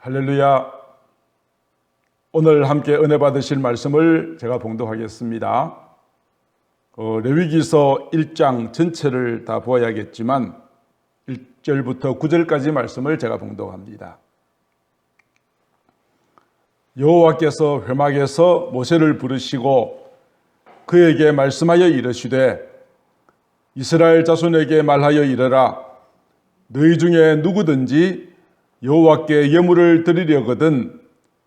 할렐루야. 오늘 함께 은혜 받으실 말씀을 제가 봉독하겠습니다. 레위기서 1장 전체를 다 보아야겠지만 1절부터 9절까지 말씀을 제가 봉독합니다. 여호와께서 회막에서 모세를 부르시고 그에게 말씀하여 이르시되 이스라엘 자손에게 말하여 이르라. 너희 중에 누구든지 여호와께 예물을 드리려거든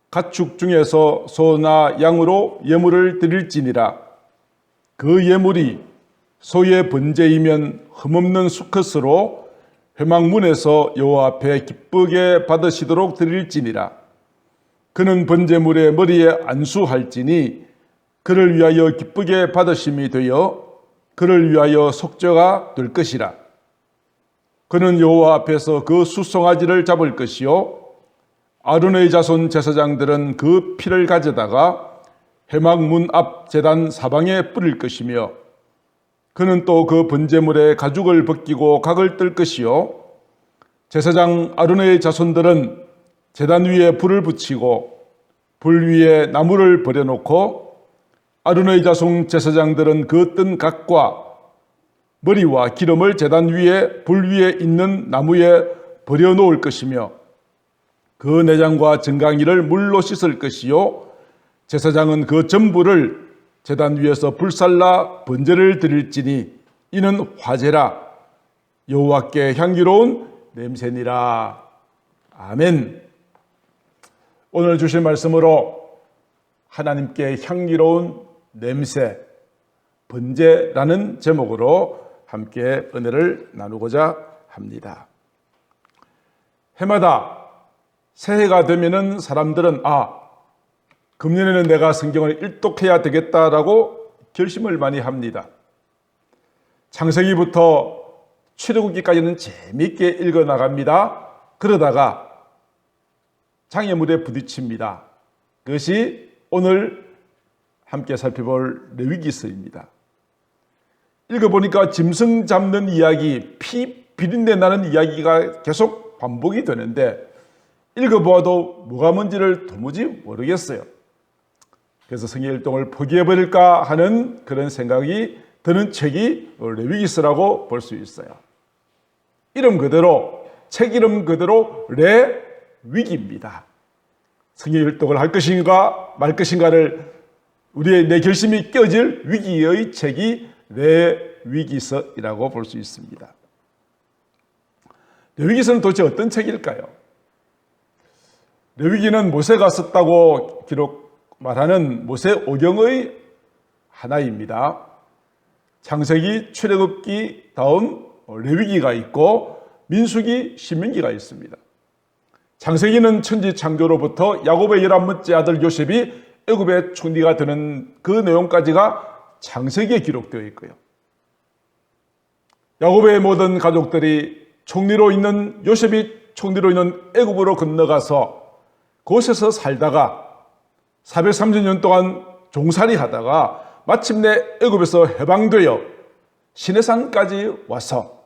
가축 중에서 소나 양으로 예물을 드릴지니라. 그 예물이 소의 번제이면 흠없는 수컷으로 회막문에서 여호와 앞에 기쁘게 받으시도록 드릴지니라. 그는 번제물의 머리에 안수할지니 그를 위하여 기쁘게 받으심이 되어 그를 위하여 속죄가 될 것이라. 그는 여호와 앞에서 그 수송아지를 잡을 것이요 아론의 자손 제사장들은 그 피를 가져다가 회막 문 앞 제단 사방에 뿌릴 것이며 그는 또 그 번제물의 가죽을 벗기고 각을 뜰 것이요 제사장 아론의 자손들은 제단 위에 불을 붙이고 불 위에 나무를 버려놓고 아론의 자손 제사장들은 그 뜬 각과 머리와 기름을 제단 위에 불 위에 있는 나무에 버려놓을 것이며 그 내장과 정강이를 물로 씻을 것이요 제사장은 그 전부를 제단 위에서 불살라 번제를 드릴지니 이는 화제라. 여호와께 향기로운 냄새니라. 아멘. 오늘 주실 말씀으로 하나님께 향기로운 냄새, 번제라는 제목으로 함께 은혜를 나누고자 합니다. 해마다 새해가 되면은 사람들은 금년에는 내가 성경을 일독해야 되겠다라고 결심을 많이 합니다. 창세기부터 출애굽기까지는 재미있게 읽어 나갑니다. 그러다가 장애물에 부딪힙니다. 그것이 오늘 함께 살펴볼 레위기서입니다. 읽어보니까 짐승 잡는 이야기, 피 비린내 나는 이야기가 계속 반복이 되는데 읽어보아도 뭐가 뭔지를 도무지 모르겠어요. 그래서 성경 일독을 포기해버릴까 하는 그런 생각이 드는 책이 레위기서라고 볼 수 있어요. 이름 그대로, 책 이름 그대로 레위기입니다. 성경 일독을 할 것인가 말 것인가를 우리의 내 결심이 껴질 위기의 책이 레위기서이라고 볼 수 있습니다. 레위기서는 도대체 어떤 책일까요? 레위기는 모세가 썼다고 말하는 모세 오경의 하나입니다. 창세기, 출애굽기 다음 레위기가 있고 민수기, 신명기가 있습니다. 창세기는 천지 창조로부터 야곱의 11번째 아들 요셉이 애굽의 총리가 되는 그 내용까지가 창세기에 기록되어 있고요. 야곱의 모든 가족들이 총리로 있는 요셉이 총리로 있는 애굽으로 건너가서 그곳에서 살다가 430년 동안 종살이 하다가 마침내 애굽에서 해방되어 시내산까지 와서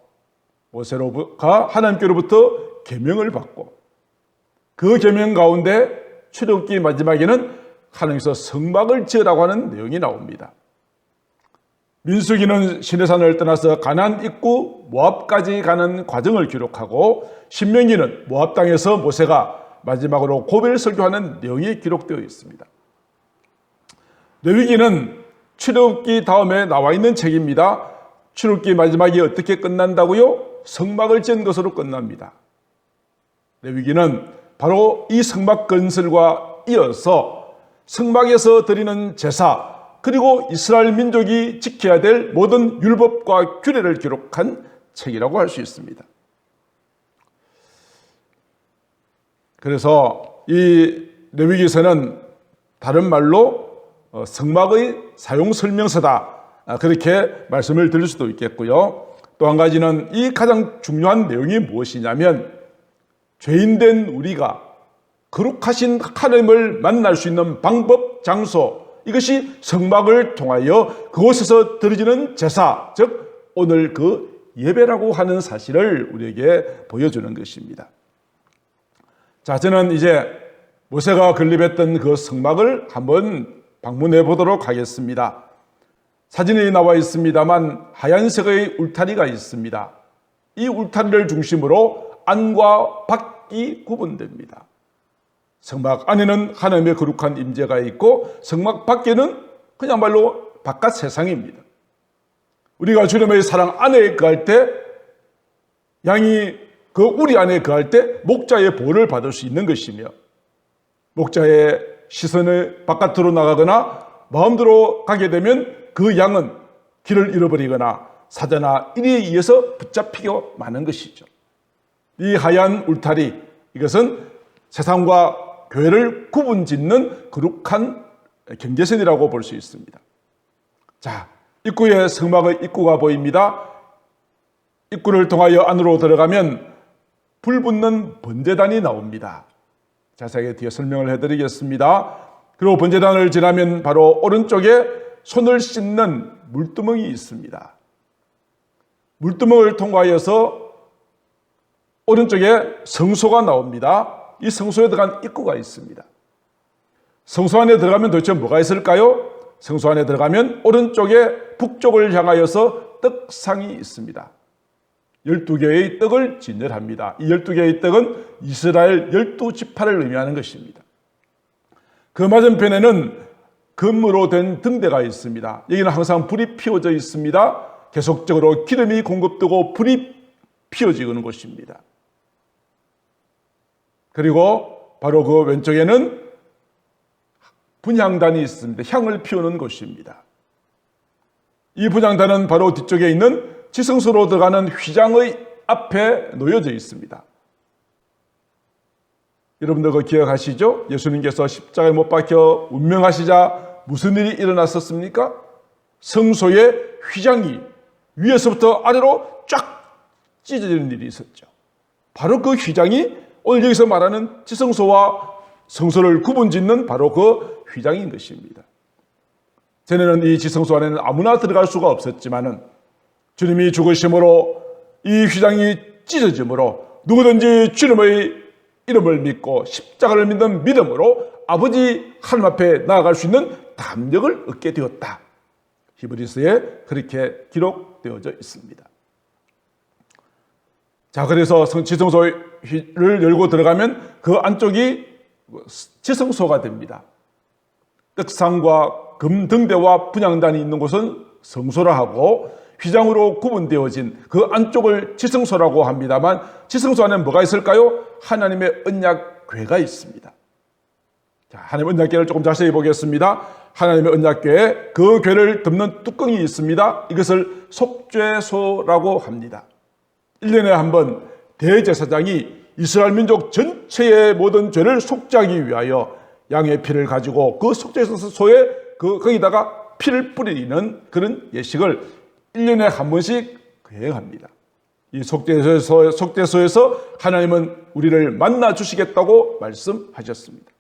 모세가 하나님께로부터 계명을 받고 그 계명 가운데 출애굽기 마지막에는 하나님께서 성막을 지으라고 하는 내용이 나옵니다. 민수기는 시내산을 떠나서 가나안 입구 모압까지 가는 과정을 기록하고 신명기는 모압 땅에서 모세가 마지막으로 고별 설교하는 내용이 기록되어 있습니다. 레위기는 출애굽기 다음에 나와 있는 책입니다. 출애굽기 마지막이 어떻게 끝난다고요? 성막을 지은 것으로 끝납니다. 레위기는 바로 이 성막 건설과 이어서 성막에서 드리는 제사 그리고 이스라엘 민족이 지켜야 될 모든 율법과 규례를 기록한 책이라고 할 수 있습니다. 그래서 이 레위기서는 다른 말로 성막의 사용 설명서다 그렇게 말씀을 드릴 수도 있겠고요. 또 한 가지는 이 가장 중요한 내용이 무엇이냐면 죄인된 우리가 거룩하신 하나님을 만날 수 있는 방법, 장소 이것이 성막을 통하여 그곳에서 드려지는 제사 즉 오늘 그 예배라고 하는 사실을 우리에게 보여주는 것입니다. 자, 저는 이제 모세가 건립했던 그 성막을 한번 방문해 보도록 하겠습니다. 사진이 나와 있습니다만 하얀색의 울타리가 있습니다. 이 울타리를 중심으로 안과 밖이 구분됩니다. 성막 안에는 하나님의 거룩한 임재가 있고 성막 밖에는 그야말로 바깥 세상입니다. 우리가 주님의 사랑 안에 거할 때, 양이 그 우리 안에 거할 때 목자의 보호를 받을 수 있는 것이며, 목자의 시선을 바깥으로 나가거나 마음대로 가게 되면 그 양은 길을 잃어버리거나 사자나 이리에 의해서 붙잡히게 마는 것이죠. 이 하얀 울타리, 이것은 세상과 교회를 구분짓는 거룩한 경계선이라고 볼 수 있습니다. 자, 입구에 성막의 입구가 보입니다. 입구를 통하여 안으로 들어가면 불붙는 번제단이 나옵니다. 자세하게 뒤에 설명을 해드리겠습니다. 그리고 번제단을 지나면 바로 오른쪽에 손을 씻는 물두멍이 있습니다. 물두멍을 통과하여서 오른쪽에 성소가 나옵니다. 이 성소에 들어간 입구가 있습니다. 성소 안에 들어가면 도대체 뭐가 있을까요? 성소 안에 들어가면 오른쪽에 북쪽을 향하여서 떡상이 있습니다. 12개의 떡을 진열합니다. 이 12개의 떡은 이스라엘 12지파를 의미하는 것입니다. 그 맞은편에는 금으로 된 등대가 있습니다. 여기는 항상 불이 피워져 있습니다. 계속적으로 기름이 공급되고 불이 피워지는 곳입니다. 그리고 바로 그 왼쪽에는 분향단이 있습니다. 향을 피우는 곳입니다. 이 분향단은 바로 뒤쪽에 있는 지성소로 들어가는 휘장의 앞에 놓여져 있습니다. 여러분들 그 기억하시죠? 예수님께서 십자가에 못 박혀 운명하시자 무슨 일이 일어났었습니까? 성소의 휘장이 위에서부터 아래로 쫙 찢어지는 일이 있었죠. 바로 그 휘장이 오늘 여기서 말하는 지성소와 성소를 구분짓는 바로 그 휘장인 것입니다. 전에는 이 지성소 안에는 아무나 들어갈 수가 없었지만은 주님이 죽으심으로 이 휘장이 찢어짐으로 누구든지 주님의 이름을 믿고 십자가를 믿는 믿음으로 아버지 하나님 앞에 나아갈 수 있는 담력을 얻게 되었다. 히브리서에 그렇게 기록되어져 있습니다. 자, 그래서 지성소를 열고 들어가면 그 안쪽이 지성소가 됩니다. 떡상과 금등대와 분향단이 있는 곳은 성소라 하고 휘장으로 구분되어진 그 안쪽을 지성소라고 합니다만 지성소 안에 뭐가 있을까요? 하나님의 언약궤가 있습니다. 자, 하나님의 언약궤를 조금 자세히 보겠습니다. 하나님의 언약궤에 그 궤를 덮는 뚜껑이 있습니다. 이것을 속죄소라고 합니다. 1년에 한 번 대제사장이 이스라엘 민족 전체의 모든 죄를 속죄하기 위하여 양의 피를 가지고 그 속죄소에 거기다가 피를 뿌리는 그런 예식을 1년에 한 번씩 거행합니다. 이 속죄소에서 하나님은 우리를 만나 주시겠다고 말씀하셨습니다.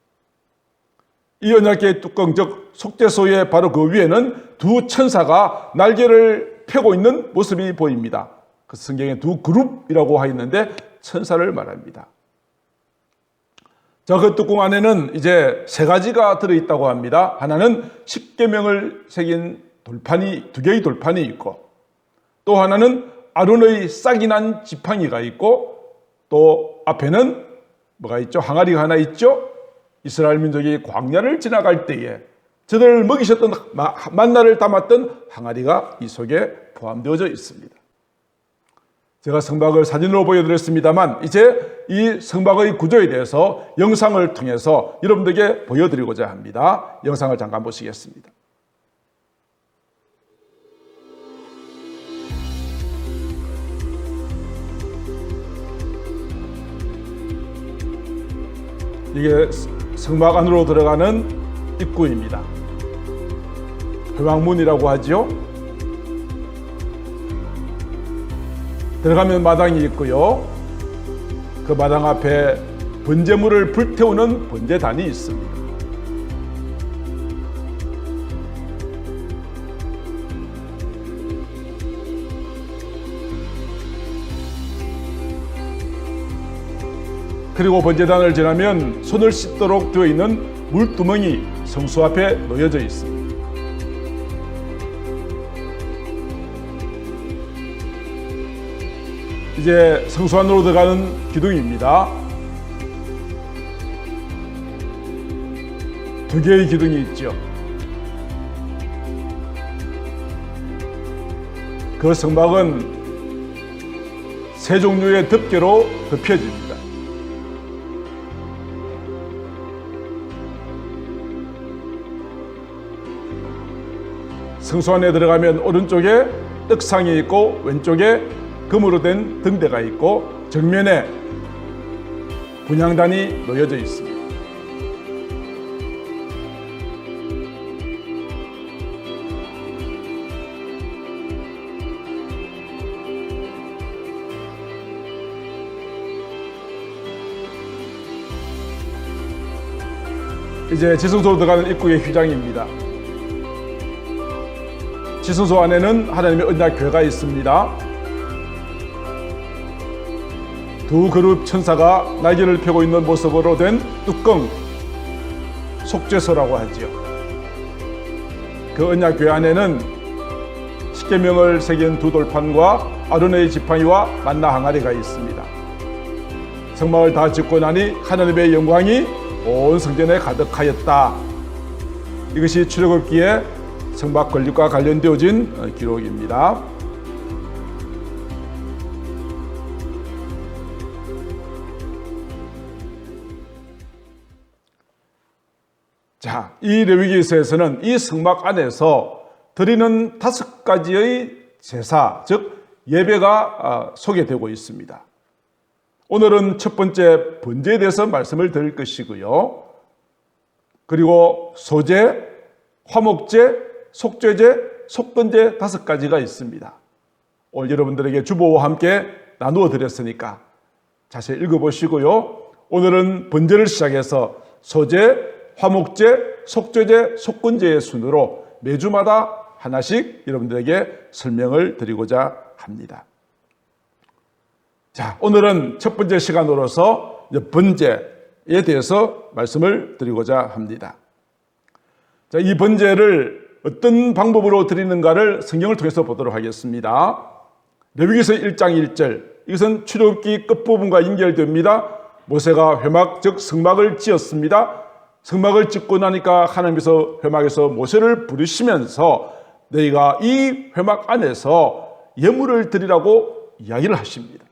이 언약궤의 뚜껑, 즉 속죄소의 바로 그 위에는 두 천사가 날개를 펴고 있는 모습이 보입니다. 그 성경에 두 그룹이라고 하였는데 천사를 말합니다. 자, 그 뚜껑 안에는 이제 세 가지가 들어있다고 합니다. 하나는 십계명을 새긴 돌판이, 두 개의 돌판이 있고, 또 하나는 아론의 싹이 난 지팡이가 있고, 또 앞에는 뭐가 있죠? 항아리가 하나 있죠? 이스라엘 민족이 광야를 지나갈 때에 저들을 먹이셨던 만나를 담았던 항아리가 이 속에 포함되어져 있습니다. 제가 성막을 사진으로 보여드렸습니다만 이제 이 성막의 구조에 대해서 영상을 통해서 여러분들에게 보여드리고자 합니다. 영상을 잠깐 보시겠습니다. 이게 성막 안으로 들어가는 입구입니다. 회왕문이라고 하죠. 들어가면 마당이 있고요. 그 마당 앞에 번제물을 불태우는 번제단이 있습니다. 그리고 번제단을 지나면 손을 씻도록 되어 있는 물두멍이 성수 앞에 놓여져 있습니다. 이제 성수 안으로 들어가는 기둥입니다. 두 개의 기둥이 있죠. 그 성막은 세 종류의 덮개로 덮여집니다. 성수 안에 들어가면 오른쪽에 떡상이 있고 왼쪽에 금으로 된 등대가 있고 정면에 분향단이 놓여져 있습니다. 이제 지성소로 들어가는 입구의 휘장입니다. 지성소 안에는 하나님의 언약궤가 있습니다. 두 그룹 천사가 날개를 펴고 있는 모습으로 된 뚜껑, 속죄소라고 하지요. 그 언약궤 안에는 십계명을 새긴 두 돌판과 아론의 지팡이와 만나 항아리가 있습니다. 성막을 다 짓고 나니 하나님의 영광이 온 성전에 가득하였다. 이것이 출애굽기에 성막 건립과 관련되어진 기록입니다. 자, 이 레위기서에서는 이 성막 안에서 드리는 5가지의 제사, 즉 예배가 소개되고 있습니다. 오늘은 첫 번째 번제에 대해서 말씀을 드릴 것이고요. 그리고 소제, 화목제, 속죄제, 속건제 5가지가 있습니다. 오늘 여러분들에게 주보와 함께 나누어 드렸으니까 자세히 읽어보시고요. 오늘은 번제를 시작해서 소제, 화목제, 속죄제, 속건제의 순으로 매주마다 하나씩 여러분들에게 설명을 드리고자 합니다. 자, 오늘은 첫 번째 시간으로서 번제에 대해서 말씀을 드리고자 합니다. 자, 이 번제를 어떤 방법으로 드리는가를 성경을 통해서 보도록 하겠습니다. 레위기서 1장 1절, 이것은 출애굽기 끝부분과 연결됩니다. 모세가 회막, 즉 성막을 지었습니다. 성막을 짓고 나니까 하나님께서 회막에서 모세를 부르시면서 너희가 이 회막 안에서 예물을 드리라고 이야기를 하십니다.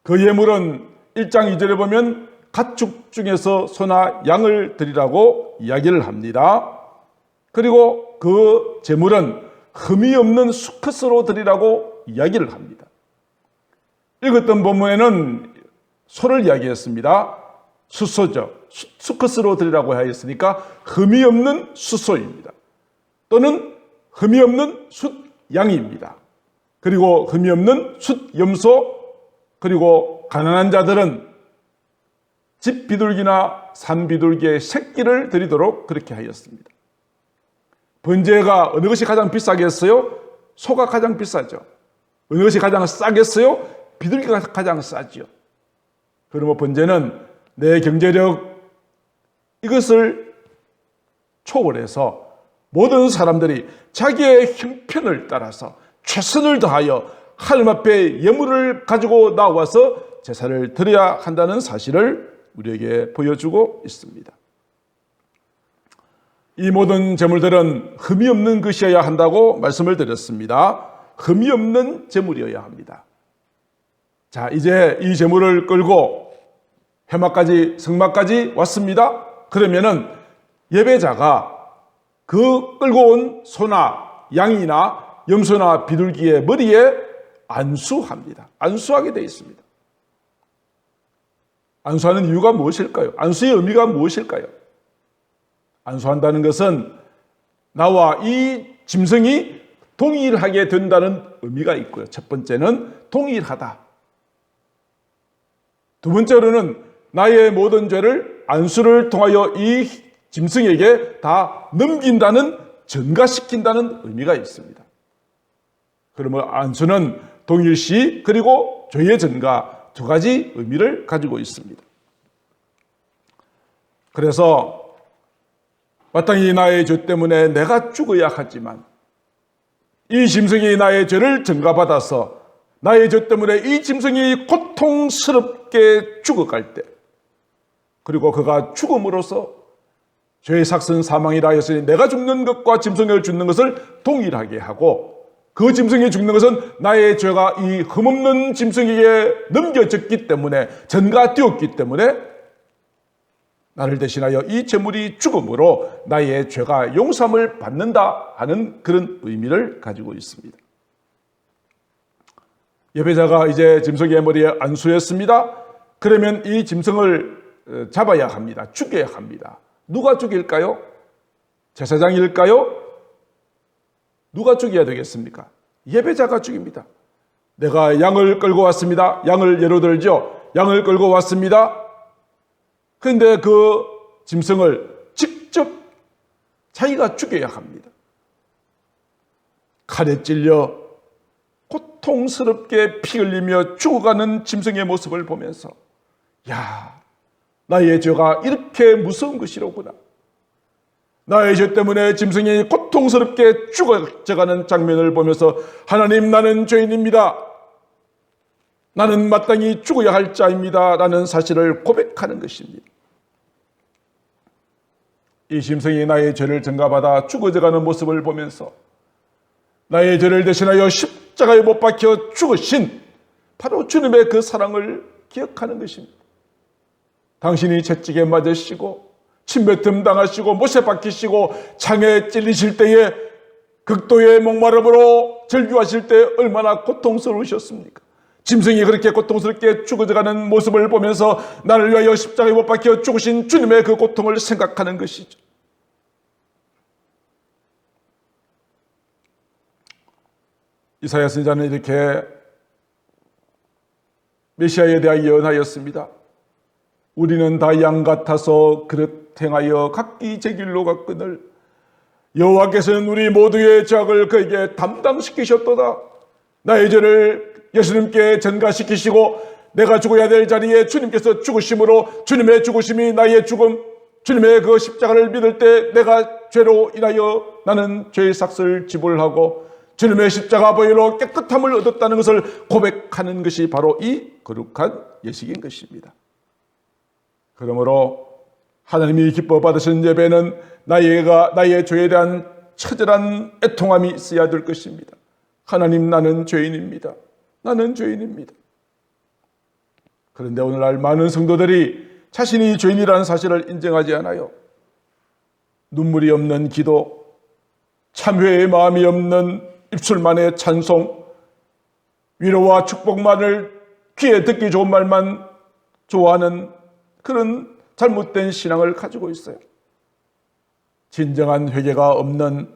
그 예물은 1장 2절에 보면 가축 중에서 소나 양을 드리라고 이야기를 합니다. 그리고 그 제물은 흠이 없는 수컷으로 드리라고 이야기를 합니다. 읽었던 본문에는 소를 이야기했습니다. 수소죠. 수컷으로 드리라고 하였으니까 흠이 없는 수소입니다. 또는 흠이 없는 숫양입니다. 그리고 흠이 없는 숫염소, 그리고 가난한 자들은 집 비둘기나 산 비둘기의 새끼를 드리도록 그렇게 하였습니다. 번제가 어느 것이 가장 비싸겠어요? 소가 가장 비싸죠. 어느 것이 가장 싸겠어요? 비둘기가 가장 싸죠. 그러면 번제는 내 경제력 이것을 초월해서 모든 사람들이 자기의 형편을 따라서 최선을 다하여 하나님 앞에 예물을 가지고 나와서 제사를 드려야 한다는 사실을 우리에게 보여주고 있습니다. 이 모든 제물들은 흠이 없는 것이어야 한다고 말씀을 드렸습니다. 흠이 없는 제물이어야 합니다. 자, 이제 이 제물을 끌고 회막까지, 성막까지 왔습니다. 그러면은 예배자가 그 끌고 온 소나 양이나 염소나 비둘기의 머리에 안수합니다. 안수하게 되어 있습니다. 안수하는 이유가 무엇일까요? 안수의 의미가 무엇일까요? 안수한다는 것은 나와 이 짐승이 동일하게 된다는 의미가 있고요. 첫 번째는 동일하다. 두 번째로는 나의 모든 죄를 안수를 통하여 이 짐승에게 다 넘긴다는, 전가시킨다는 의미가 있습니다. 그러면 안수는 동일시, 그리고 죄의 전가, 두 가지 의미를 가지고 있습니다. 그래서 마땅히 나의 죄 때문에 내가 죽어야 하지만 이 짐승이 나의 죄를 전가받아서 나의 죄 때문에 이 짐승이 고통스럽게 죽어갈 때, 그리고 그가 죽음으로써 죄의 삭은 사망이라 하였으니 내가 죽는 것과 짐승이 죽는 것을 동일하게 하고, 그 짐승이 죽는 것은 나의 죄가 이 흠없는 짐승에게 넘겨졌기 때문에, 전가되었기 때문에 나를 대신하여 이 제물이 죽음으로 나의 죄가 용서함을 받는다 하는 그런 의미를 가지고 있습니다. 예배자가 이제 짐승의 머리에 안수했습니다. 그러면 이 짐승을 잡아야 합니다. 죽여야 합니다. 누가 죽일까요? 제사장일까요? 누가 죽여야 되겠습니까? 예배자가 죽입니다. 내가 양을 끌고 왔습니다. 양을 예로 들죠. 양을 끌고 왔습니다. 그런데 그 짐승을 직접 자기가 죽여야 합니다. 칼에 찔려 고통스럽게 피 흘리며 죽어가는 짐승의 모습을 보면서, 야, 나의 죄가 이렇게 무서운 것이로구나. 나의 죄 때문에 짐승이 고통스럽게 죽어가는 장면을 보면서, 하나님, 나는 죄인입니다. 나는 마땅히 죽어야 할 자입니다. 라는 사실을 고백하는 것입니다. 이 짐승이 나의 죄를 전가받아 죽어져가는 모습을 보면서 나의 죄를 대신하여 십자가에 못 박혀 죽으신 바로 주님의 그 사랑을 기억하는 것입니다. 당신이 채찍에 맞으시고 침뱉음 당하시고 못에 박히시고 창에 찔리실 때에 극도의 목마름으로 절규하실 때 얼마나 고통스러우셨습니까? 짐승이 그렇게 고통스럽게 죽어져가는 모습을 보면서 나를 위하여 십자가에 못 박혀 죽으신 주님의 그 고통을 생각하는 것이죠. 이사야 선지자는 이렇게 메시아에 대하여 예언하였습니다. 우리는 다 양 같아서 그릇 행하여 각기 제 길로 갔거늘 여호와께서는 우리 모두의 죄악을 그에게 담당시키셨도다. 나의 죄를 예수님께 전가시키시고 내가 죽어야 될 자리에 주님께서 죽으심으로 주님의 죽으심이 나의 죽음, 주님의 그 십자가를 믿을 때 내가 죄로 인하여 나는 죄의 삭을 지불하고 주님의 십자가 보혈로 깨끗함을 얻었다는 것을 고백하는 것이 바로 이 거룩한 예식인 것입니다. 그러므로 하나님이 기뻐 받으신 예배는 나의 죄에 대한 처절한 애통함이 있어야 될 것입니다. 하나님, 나는 죄인입니다. 나는 죄인입니다. 그런데 오늘날 많은 성도들이 자신이 죄인이라는 사실을 인정하지 않아요. 눈물이 없는 기도, 참회의 마음이 없는 입술만의 찬송, 위로와 축복만을 귀에 듣기 좋은 말만 좋아하는 그런 잘못된 신앙을 가지고 있어요. 진정한 회개가 없는,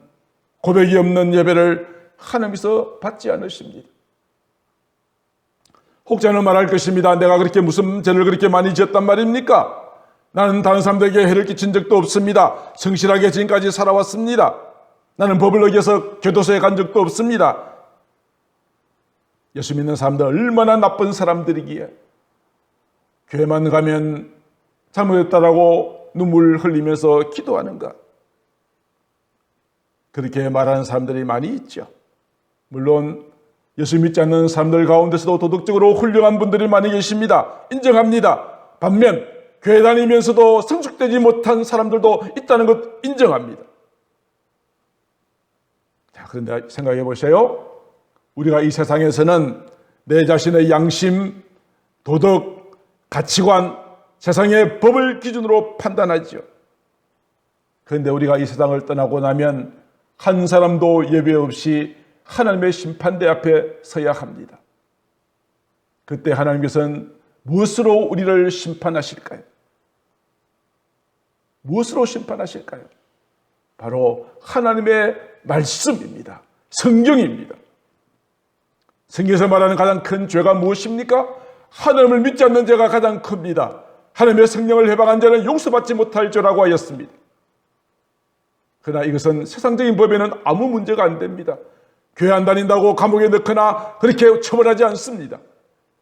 고백이 없는 예배를 하나님께서 받지 않으십니다. 혹자는 말할 것입니다. 내가 그렇게 무슨 죄를 그렇게 많이 지었단 말입니까? 나는 다른 사람들에게 해를 끼친 적도 없습니다. 성실하게 지금까지 살아왔습니다. 나는 법을 어겨서 교도소에 간 적도 없습니다. 예수 믿는 사람들 얼마나 나쁜 사람들이기에 교회만 가면 잘못했다라고 눈물 흘리면서 기도하는가? 그렇게 말하는 사람들이 많이 있죠. 물론 예수 믿지 않는 사람들 가운데서도 도덕적으로 훌륭한 분들이 많이 계십니다. 인정합니다. 반면 교회 다니면서도 성숙되지 못한 사람들도 있다는 것 인정합니다. 자, 그런데 생각해 보세요. 우리가 이 세상에서는 내 자신의 양심, 도덕, 가치관, 세상의 법을 기준으로 판단하죠. 그런데 우리가 이 세상을 떠나고 나면 한 사람도 예외 없이 하나님의 심판대 앞에 서야 합니다. 그때 하나님께서는 무엇으로 우리를 심판하실까요? 무엇으로 심판하실까요? 바로 하나님의 말씀입니다. 성경입니다. 성경에서 말하는 가장 큰 죄가 무엇입니까? 하나님을 믿지 않는 죄가 가장 큽니다. 하나님의 성령을 해방한 자는 용서받지 못할 죄라고 하였습니다. 그러나 이것은 세상적인 법에는 아무 문제가 안 됩니다. 교회 안 다닌다고 감옥에 넣거나 그렇게 처벌하지 않습니다.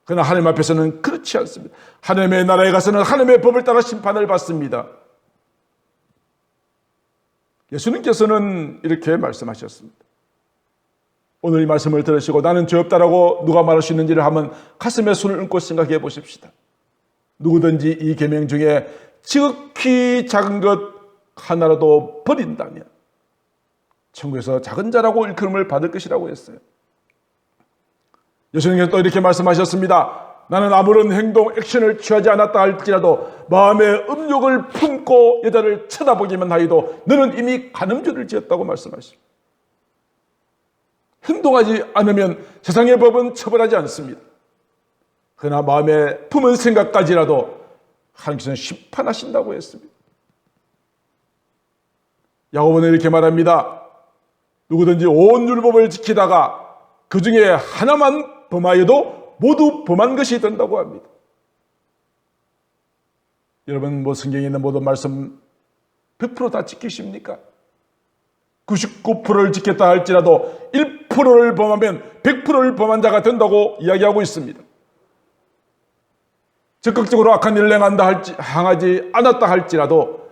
그러나 하나님 앞에서는 그렇지 않습니다. 하나님의 나라에 가서는 하나님의 법을 따라 심판을 받습니다. 예수님께서는 이렇게 말씀하셨습니다. 오늘 이 말씀을 들으시고 나는 죄 없다라고 누가 말할 수 있는지를 한번 가슴에 손을 얹고 생각해 보십시다. 누구든지 이 계명 중에 지극히 작은 것 하나라도 버린다면 천국에서 작은 자라고 일컬음을 받을 것이라고 했어요. 예수님께서 또 이렇게 말씀하셨습니다. 나는 아무런 행동, 액션을 취하지 않았다 할지라도 마음에 음욕을 품고 여자를 쳐다보기만 하여도 너는 이미 간음죄를 지었다고 말씀하십니다. 행동하지 않으면 세상의 법은 처벌하지 않습니다. 그러나 마음에 품은 생각까지라도 하나님께서는 심판하신다고 했습니다. 야고보는 이렇게 말합니다. 누구든지 온 율법을 지키다가 그 중에 하나만 범하여도 모두 범한 것이 된다고 합니다. 여러분 성경에 있는 모든 말씀 100% 다 지키십니까? 99%를 지켰다 할지라도 1%를 범하면 100%를 범한 자가 된다고 이야기하고 있습니다. 적극적으로 악한 일을 행하지 않았다 할지라도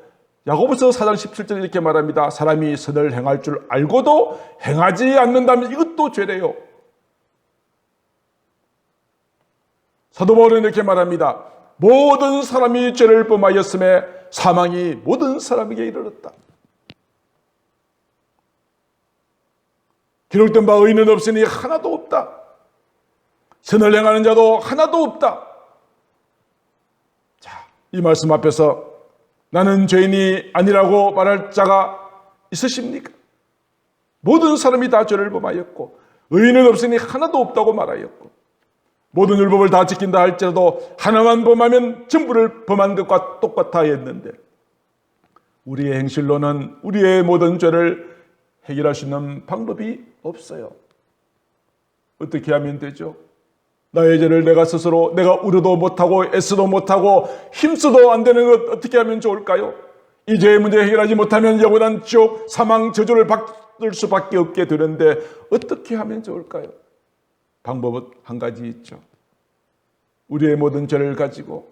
야고보서 4장 17절에 이렇게 말합니다. 사람이 선을 행할 줄 알고도 행하지 않는다면 이것도 죄래요. 사도 바울은 이렇게 말합니다. 모든 사람이 죄를 범하였음에 사망이 모든 사람에게 이르렀다. 기록된 바 의인은 없으니 하나도 없다. 선을 행하는 자도 하나도 없다. 자, 이 말씀 앞에서 나는 죄인이 아니라고 말할 자가 있으십니까? 모든 사람이 다 죄를 범하였고 의인은 없으니 하나도 없다고 말하였고 모든 율법을 다 지킨다 할지라도 하나만 범하면 전부를 범한 것과 똑같아 했는데 우리의 행실로는 우리의 모든 죄를 해결할 수 있는 방법이 없어요. 어떻게 하면 되죠? 나의 죄를 내가 스스로 내가 우려도 못하고 애써도 못하고 힘써도 안 되는 것 어떻게 하면 좋을까요? 이 죄의 문제 해결하지 못하면 영원한 지옥, 사망, 저주를 받을 수밖에 없게 되는데 어떻게 하면 좋을까요? 방법은 한 가지 있죠. 우리의 모든 죄를 가지고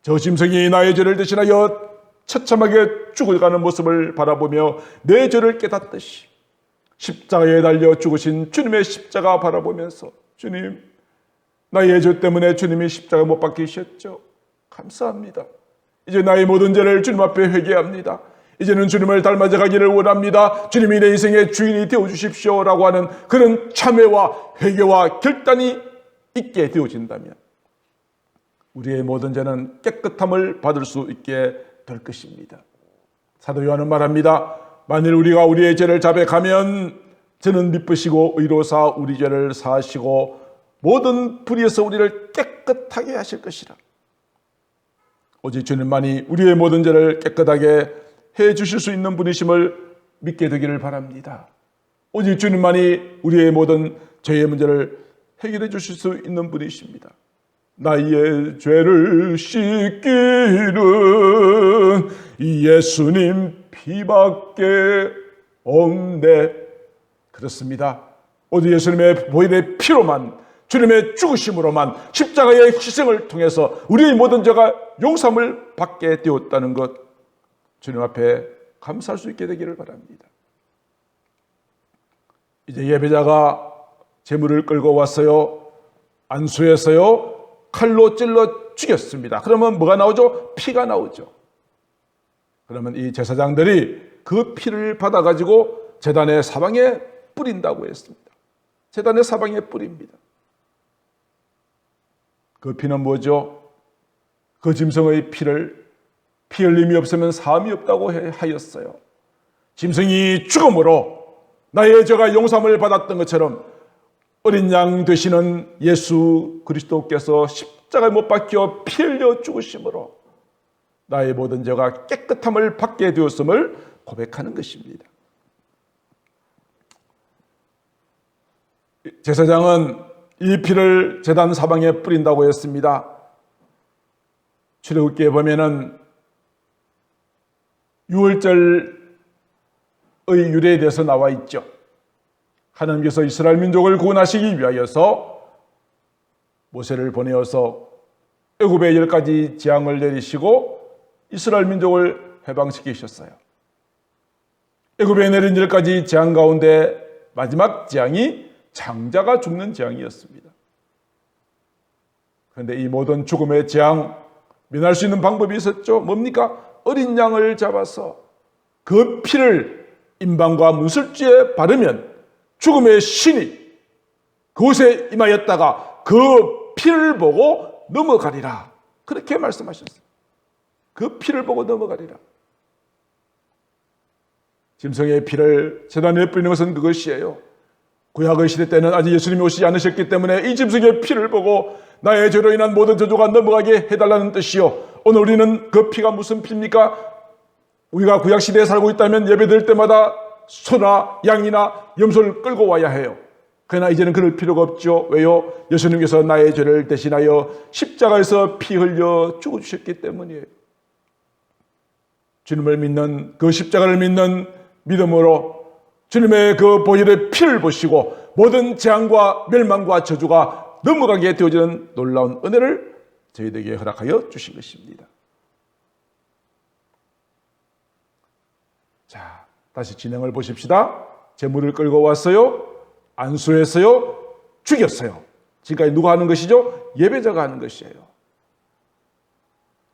저 짐승이 나의 죄를 대신하여 처참하게 죽어가는 모습을 바라보며 내 죄를 깨닫듯이 십자가에 달려 죽으신 주님의 십자가 바라보면서 주님, 나의 죄 때문에 주님이 십자가 못 박히셨죠. 감사합니다. 이제 나의 모든 죄를 주님 앞에 회개합니다. 이제는 주님을 닮아져 가기를 원합니다. 주님이 내 인생의 주인이 되어주십시오라고 하는 그런 참회와 회개와 결단이 있게 되어진다면 우리의 모든 죄는 깨끗함을 받을 수 있게 될 것입니다. 사도 요한은 말합니다. 만일 우리가 우리의 죄를 자백하면 저는 미쁘시고 의로사 우리 죄를 사하시고 모든 불의에서 우리를 깨끗하게 하실 것이라. 오직 주님만이 우리의 모든 죄를 깨끗하게 해 주실 수 있는 분이심을 믿게 되기를 바랍니다. 오직 주님만이 우리의 모든 죄의 문제를 해결해 주실 수 있는 분이십니다. 나의 죄를 씻기는 예수님 피밖에 없네. 그렇습니다. 오직 예수님의 보혈의 피로만, 주님의 죽으심으로만, 십자가의 희생을 통해서 우리의 모든 죄가 용서함을 받게 되었다는 것, 주님 앞에 감사할 수 있게 되기를 바랍니다. 이제 예배자가 제물을 끌고 왔어요. 안수해서요. 칼로 찔러 죽였습니다. 그러면 뭐가 나오죠? 피가 나오죠. 그러면 이 제사장들이 그 피를 받아가지고 제단의 사방에 뿌린다고 했습니다. 제단의 사방에 뿌립니다. 그 피는 뭐죠? 그 짐승의 피를 피 흘림이 없으면 사함이 없다고 하였어요. 짐승이 죽음으로 나의 죄가 용서함을 받았던 것처럼 어린 양 되시는 예수 그리스도께서 십자가에 못 박혀 피 흘려 죽으심으로 나의 모든 죄가 깨끗함을 받게 되었음을 고백하는 것입니다. 제사장은 이 피를 제단 사방에 뿌린다고 했습니다. 출애굽기에 보면은 유월절의 유래에 대해서 나와 있죠. 하나님께서 이스라엘 민족을 구원하시기 위하여서 모세를 보내어서 애굽의 10가지 재앙을 내리시고 이스라엘 민족을 해방시키셨어요. 애굽에 내린 10가지 재앙 가운데 마지막 재앙이 장자가 죽는 재앙이었습니다. 그런데 이 모든 죽음의 재앙 면할 수 있는 방법이 있었죠. 뭡니까? 어린 양을 잡아서 그 피를 임방과 문설주에 바르면 죽음의 신이 그곳에 임하였다가 그 피를 보고 넘어가리라. 그렇게 말씀하셨어요. 그 피를 보고 넘어가리라. 짐승의 피를 제단 위에 뿌리는 것은 그것이에요. 구약의 시대 때는 아직 예수님이 오시지 않으셨기 때문에 이 짐승의 피를 보고 나의 죄로 인한 모든 저주가 넘어가게 해달라는 뜻이요. 오늘 우리는 그 피가 무슨 피입니까? 우리가 구약 시대에 살고 있다면 예배드릴 때마다 소나 양이나 염소를 끌고 와야 해요. 그러나 이제는 그럴 필요가 없죠. 왜요? 예수님께서 나의 죄를 대신하여 십자가에서 피 흘려 죽어주셨기 때문이에요. 주님을 믿는, 그 십자가를 믿는 믿음으로 주님의 그 보혈의 피를 보시고 모든 재앙과 멸망과 저주가 넘어가게 되어지는 놀라운 은혜를 저희들에게 허락하여 주신 것입니다. 자, 다시 진행을 보십시다. 제물을 끌고 왔어요. 안수했어요. 죽였어요. 지금까지 누가 하는 것이죠? 예배자가 하는 것이에요.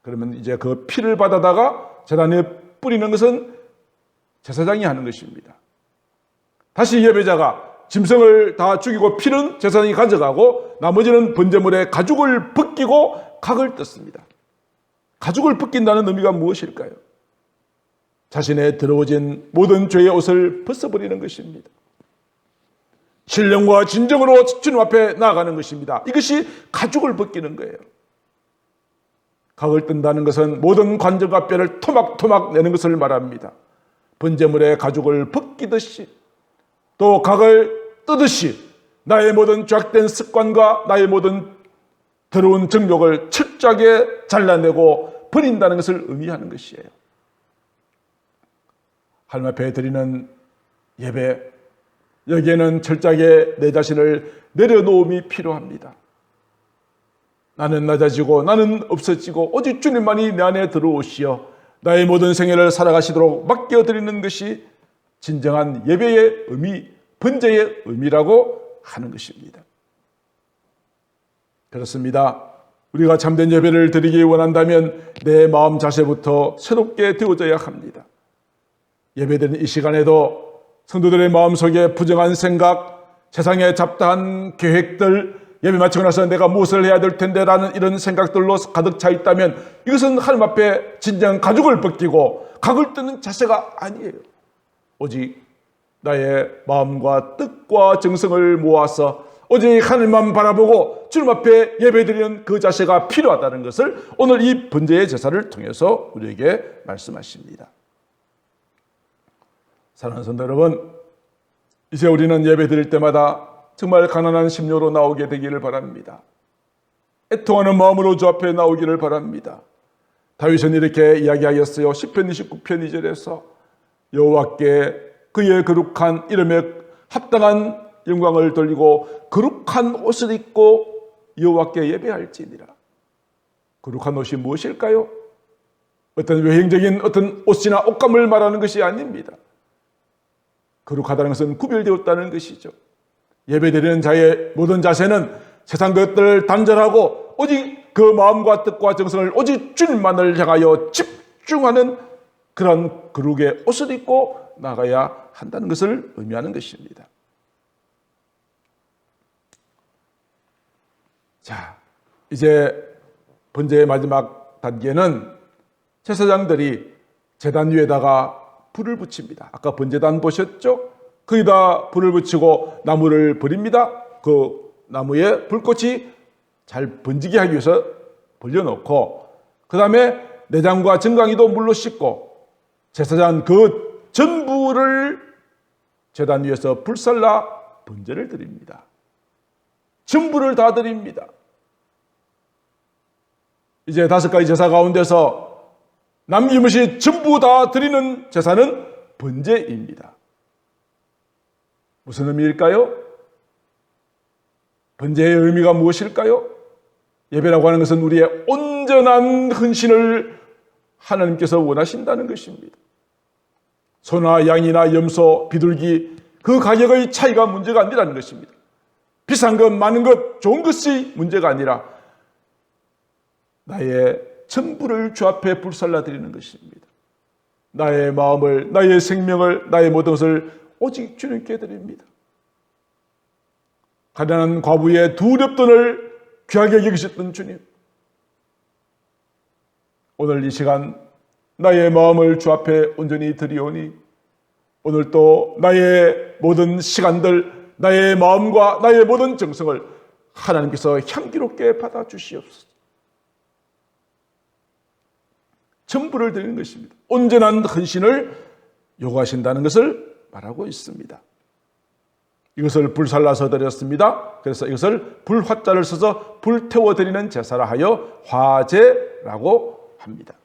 그러면 이제 그 피를 받아다가 제단에 뿌리는 것은 제사장이 하는 것입니다. 다시 예배자가 짐승을 다 죽이고 피는 제사장이 가져가고 나머지는 번제물에 가죽을 벗기고 각을 떴습니다. 가죽을 벗긴다는 의미가 무엇일까요? 자신의 더러워진 모든 죄의 옷을 벗어버리는 것입니다. 신령과 진정으로 주님 앞에 나아가는 것입니다. 이것이 가죽을 벗기는 거예요. 각을 뜬다는 것은 모든 관절과 뼈를 토막토막 내는 것을 말합니다. 번제물에 가죽을 벗기듯이 또 각을 뜨듯이 나의 모든 죄악된 습관과 나의 모든 더러운 정욕을 철저하게 잘라내고 버린다는 것을 의미하는 것이에요. 하나님 앞에 드리는 예배, 여기에는 철저하게 내 자신을 내려놓음이 필요합니다. 나는 낮아지고 나는 없어지고 오직 주님만이 내 안에 들어오시어 나의 모든 생애를 살아가시도록 맡겨드리는 것이 진정한 예배의 의미, 번제의 의미라고 하는 것입니다. 그렇습니다. 우리가 참된 예배를 드리기 원한다면 내 마음 자세부터 새롭게 되어져야 합니다. 예배드리는 이 시간에도 성도들의 마음속에 부정한 생각, 세상에 잡다한 계획들, 예배 마치고 나서 내가 무엇을 해야 될 텐데 라는 이런 생각들로 가득 차 있다면 이것은 하나님 앞에 진정 가죽을 벗기고 각을 뜨는 자세가 아니에요. 오직 나의 마음과 뜻과 정성을 모아서 오직 하늘만 바라보고 주님 앞에 예배드리는 그 자세가 필요하다는 것을 오늘 이 번제의 제사를 통해서 우리에게 말씀하십니다. 사랑하는 성도 여러분, 이제 우리는 예배드릴 때마다 정말 가난한 심령으로 나오게 되기를 바랍니다. 애통하는 마음으로 주 앞에 나오기를 바랍니다. 다윗은 이렇게 이야기하였어요. 시편 29편 2절에서 여호와께 그의 거룩한 이름에 합당한 영광을 돌리고 거룩한 옷을 입고 여호와께 예배할지니라. 거룩한 옷이 무엇일까요? 어떤 외형적인 어떤 옷이나 옷감을 말하는 것이 아닙니다. 거룩하다는 것은 구별되었다는 것이죠. 예배드리는 자의 모든 자세는 세상 것들을 단절하고 오직 그 마음과 뜻과 정성을 오직 주님만을 향하여 집중하는 그런 거룩의 옷을 입고 나가야 한다는 것을 의미하는 것입니다. 자, 이제 번제의 마지막 단계는 제사장들이 제단 위에다가 불을 붙입니다. 아까 번제단 보셨죠? 거기다 불을 붙이고 나무를 버립니다. 그 나무에 불꽃이 잘 번지게 하기 위해서 벌려놓고 그 다음에 내장과 정강이도 물로 씻고 제사장 그 전부를 제단 위에서 불살라 번제를 드립니다. 전부를 다 드립니다. 이제 5가지 제사 가운데서 남김없이 전부 다 드리는 제사는 번제입니다. 무슨 의미일까요? 번제의 의미가 무엇일까요? 예배라고 하는 것은 우리의 온전한 헌신을 하나님께서 원하신다는 것입니다. 소나 양이나 염소, 비둘기 그 가격의 차이가 문제가 아니라는 것입니다. 비싼 것, 많은 것, 좋은 것이 문제가 아니라 나의 전부를 주 앞에 불살라 드리는 것입니다. 나의 마음을, 나의 생명을, 나의 모든 것을 오직 주님께 드립니다. 가난한 과부의 두 렙돈을 귀하게 여기셨던 주님, 오늘 이 시간 나의 마음을 주 앞에 온전히 드리오니 오늘 또 나의 모든 시간들, 나의 마음과 나의 모든 정성을 하나님께서 향기롭게 받아주시옵소서. 전부를 드리는 것입니다. 온전한 헌신을 요구하신다는 것을 말하고 있습니다. 이것을 불살라서 드렸습니다. 그래서 이것을 불화자를 써서 불태워 드리는 제사라 하여 화제라고 합니다.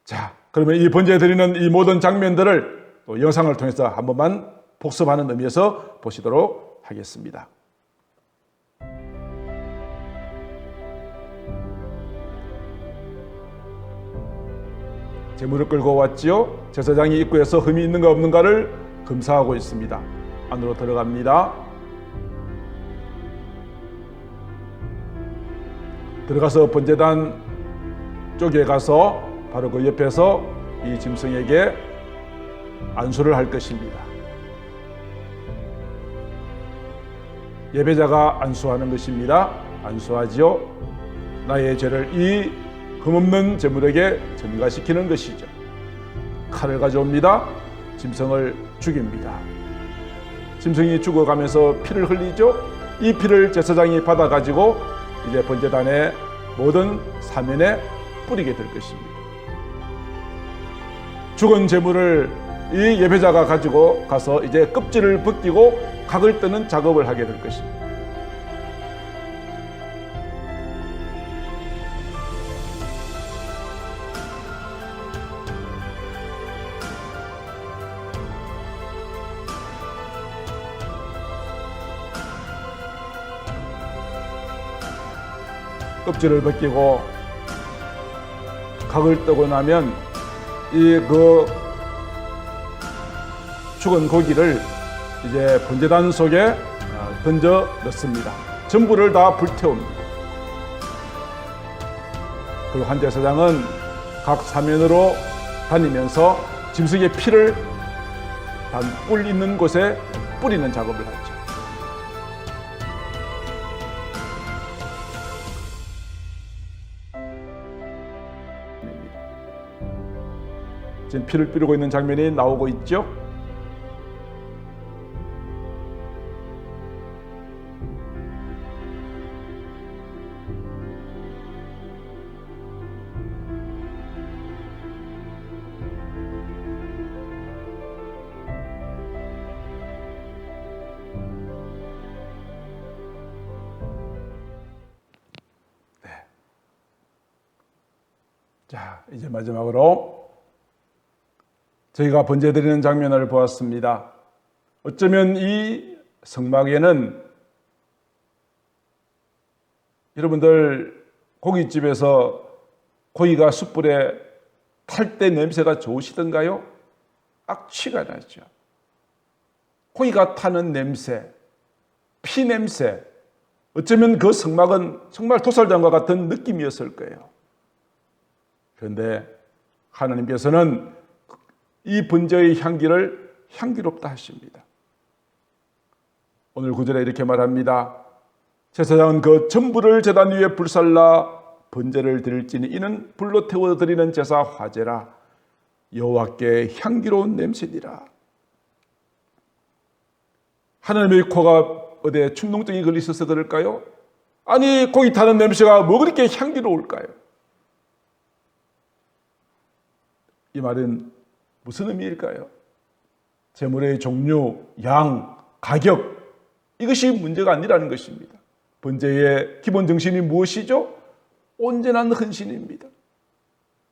자, 그러면 이 번제에 드리는 이 모든 장면들을 또 영상을 통해서 한 번만 복습하는 의미에서 보시도록 하겠습니다. 제물을 끌고 왔지요. 제사장이 입구에서 흠이 있는가 없는가를 검사하고 있습니다. 안으로 들어갑니다. 들어가서 번제단 쪽에 가서 바로 그 옆에서 이 짐승에게 안수를 할 것입니다. 예배자가 안수하는 것입니다. 안수하지요. 나의 죄를 이 흠없는 제물에게 전가시키는 것이죠. 칼을 가져옵니다. 짐승을 죽입니다. 짐승이 죽어가면서 피를 흘리죠. 이 피를 제사장이 받아가지고 이제 번제단의 모든 사면에 뿌리게 될 것입니다. 죽은 제물을 이 예배자가 가지고 가서 이제 껍질을 벗기고 각을 뜨는 작업을 하게 될 것입니다. 껍질을 벗기고 각을 뜨고 나면 이 죽은 고기를 이제 번제단 속에 던져 넣습니다. 전부를 다 불태웁니다. 그리고 한 제사장은 각 사면으로 다니면서 짐승의 피를 단 뿔 있는 곳에 뿌리는 작업을 하죠. 지금 피를 뿌리고 있는 장면이 나오고 있죠. 네. 자, 이제 마지막으로 저희가 번제드리는 장면을 보았습니다. 어쩌면 이 성막에는 여러분들 고깃집에서 고기가 숯불에 탈 때 냄새가 좋으시던가요? 악취가 나죠. 고기가 타는 냄새, 피 냄새, 어쩌면 그 성막은 정말 도살장과 같은 느낌이었을 거예요. 그런데 하나님께서는 이 번제의 향기를 향기롭다 하십니다. 오늘 구절에 이렇게 말합니다. 제사장은 그 전부를 제단 위에 불살라 번제를 드릴지니 이는 불로 태워 드리는 제사 화제라 여호와께 향기로운 냄새니라. 하나님의 코가 어디에 충동증이 걸려 있어서 그럴까요? 아니, 고기 타는 냄새가 뭐 그렇게 향기로울까요? 이 말은 무슨 의미일까요? 제물의 종류, 양, 가격, 이것이 문제가 아니라는 것입니다. 번제의 기본 정신이 무엇이죠? 온전한 헌신입니다.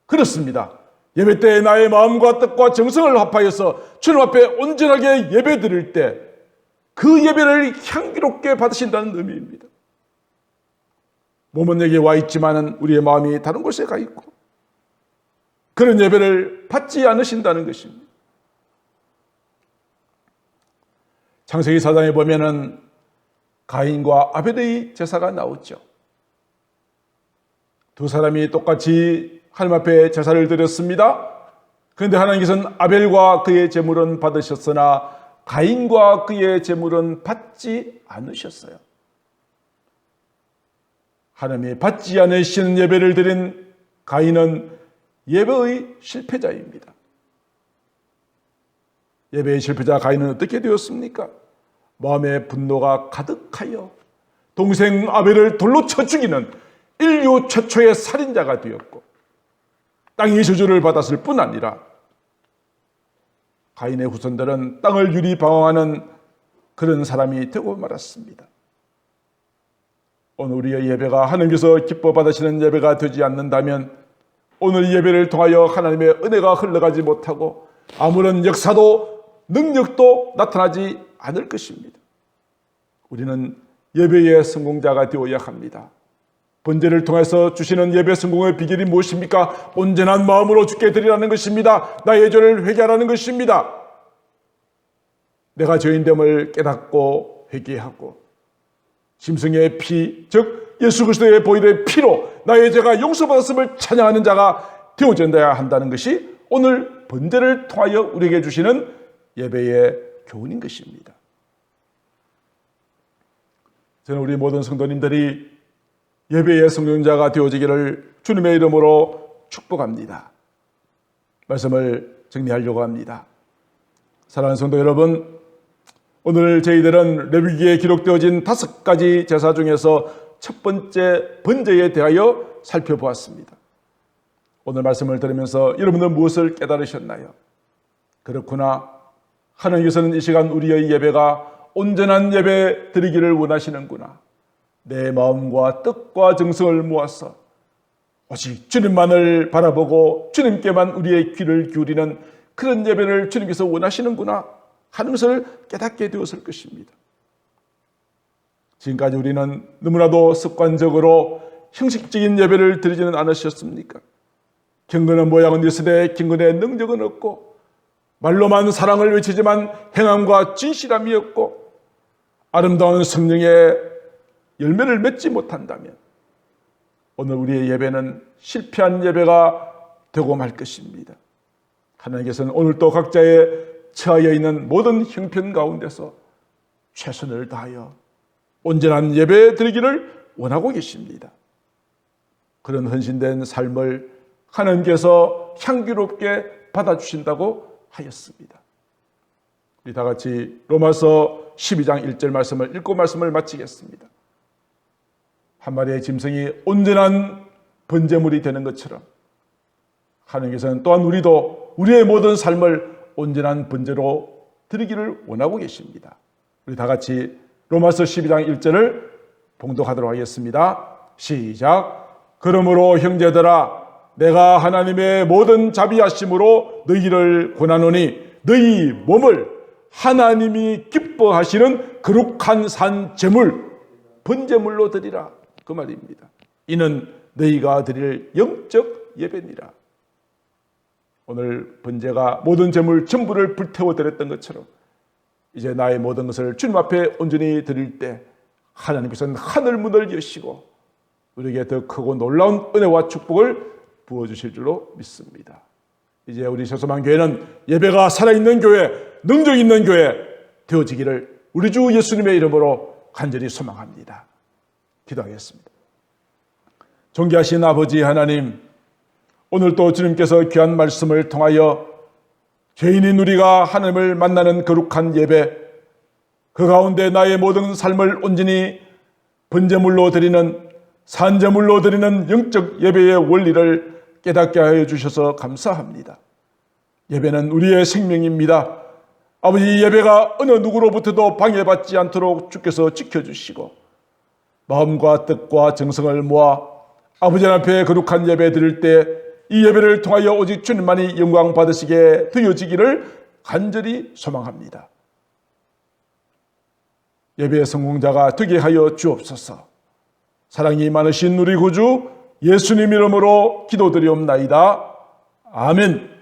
그렇습니다. 예배 때 나의 마음과 뜻과 정성을 합하여서 주님 앞에 온전하게 예배 드릴 때 그 예배를 향기롭게 받으신다는 의미입니다. 몸은 여기 와 있지만은 우리의 마음이 다른 곳에 가 있고 그런 예배를 받지 않으신다는 것입니다. 창세기 4장에 보면은 가인과 아벨의 제사가 나오죠. 두 사람이 똑같이 하나님 앞에 제사를 드렸습니다. 그런데 하나님께서는 아벨과 그의 제물은 받으셨으나 가인과 그의 제물은 받지 않으셨어요. 하나님이 받지 않으시는 예배를 드린 가인은 예배의 실패자입니다. 예배의 실패자 가인은 어떻게 되었습니까? 마음의 분노가 가득하여 동생 아벨을 돌로 쳐 죽이는 인류 최초의 살인자가 되었고 땅이 저주를 받았을 뿐 아니라 가인의 후손들은 땅을 유리방황하는 그런 사람이 되고 말았습니다. 오늘 우리의 예배가 하나님께서 기뻐 받으시는 예배가 되지 않는다면 오늘 예배를 통하여 하나님의 은혜가 흘러가지 못하고 아무런 역사도 능력도 나타나지 않을 것입니다. 우리는 예배의 성공자가 되어야 합니다. 번제를 통해서 주시는 예배 성공의 비결이 무엇입니까? 온전한 마음으로 주께 드리라는 것입니다. 나의 죄를 회개하라는 것입니다. 내가 죄인됨을 깨닫고 회개하고 짐승의 피, 즉 예수 그리스도의 보혈의 피로 나의 죄가 용서받았음을 찬양하는 자가 되어져야 한다는 것이 오늘 번제를 통하여 우리에게 주시는 예배의 교훈인 것입니다. 저는 우리 모든 성도님들이 예배의 성공자가 되어지기를 주님의 이름으로 축복합니다. 말씀을 정리하려고 합니다. 사랑하는 성도 여러분, 오늘 저희들은 레위기에 기록되어진 5가지 제사 중에서 첫 번째 번제에 대하여 살펴보았습니다. 오늘 말씀을 들으면서 여러분은 무엇을 깨달으셨나요? 그렇구나. 하나님께서는 이 시간 우리의 예배가 온전한 예배 드리기를 원하시는구나. 내 마음과 뜻과 정성을 모아서 오직 주님만을 바라보고 주님께만 우리의 귀를 기울이는 그런 예배를 주님께서 원하시는구나 하는 것을 깨닫게 되었을 것입니다. 지금까지 우리는 너무나도 습관적으로 형식적인 예배를 드리지는 않으셨습니까? 경건한 모양은 있으되 경건의 능력은 없고 말로만 사랑을 외치지만 행함과 진실함이 없고 아름다운 성령의 열매를 맺지 못한다면 오늘 우리의 예배는 실패한 예배가 되고 말 것입니다. 하나님께서는 오늘도 각자의 처하여 있는 모든 형편 가운데서 최선을 다하여 온전한 예배 드리기를 원하고 계십니다. 그런 헌신된 삶을 하나님께서 향기롭게 받아주신다고 하였습니다. 우리 다 같이 로마서 12장 1절 말씀을 읽고 말씀을 마치겠습니다. 한 마리의 짐승이 온전한 번제물이 되는 것처럼 하나님께서는 또한 우리도 우리의 모든 삶을 온전한 번제로 드리기를 원하고 계십니다. 우리 다 같이 로마서 12장 1절을 봉독하도록 하겠습니다. 시작. 그러므로 형제들아 내가 하나님의 모든 자비하심으로 너희를 권하노니 너희 몸을 하나님이 기뻐하시는 거룩한 산 제물 번제물로 드리라. 그 말입니다. 이는 너희가 드릴 영적 예배니라. 오늘 번제가 모든 제물 전부를 불태워 드렸던 것처럼 이제 나의 모든 것을 주님 앞에 온전히 드릴 때 하나님께서는 하늘 문을 여시고 우리에게 더 크고 놀라운 은혜와 축복을 부어주실 줄로 믿습니다. 이제 우리 소소만 교회는 예배가 살아있는 교회, 능력 있는 교회 되어지기를 우리 주 예수님의 이름으로 간절히 소망합니다. 기도하겠습니다. 존귀하신 아버지 하나님, 오늘도 주님께서 귀한 말씀을 통하여 죄인인 우리가 하나님을 만나는 거룩한 예배, 그 가운데 나의 모든 삶을 온전히 번제물로 드리는 산제물로 드리는 영적 예배의 원리를 깨닫게 하여 주셔서 감사합니다. 예배는 우리의 생명입니다. 아버지, 예배가 어느 누구로부터도 방해받지 않도록 주께서 지켜주시고 마음과 뜻과 정성을 모아 아버지 앞에 거룩한 예배 드릴 때 이 예배를 통하여 오직 주님만이 영광 받으시게 되어지기를 간절히 소망합니다. 예배의 성공자가 되게 하여 주옵소서. 사랑이 많으신 우리 구주 예수님 이름으로 기도드리옵나이다. 아멘.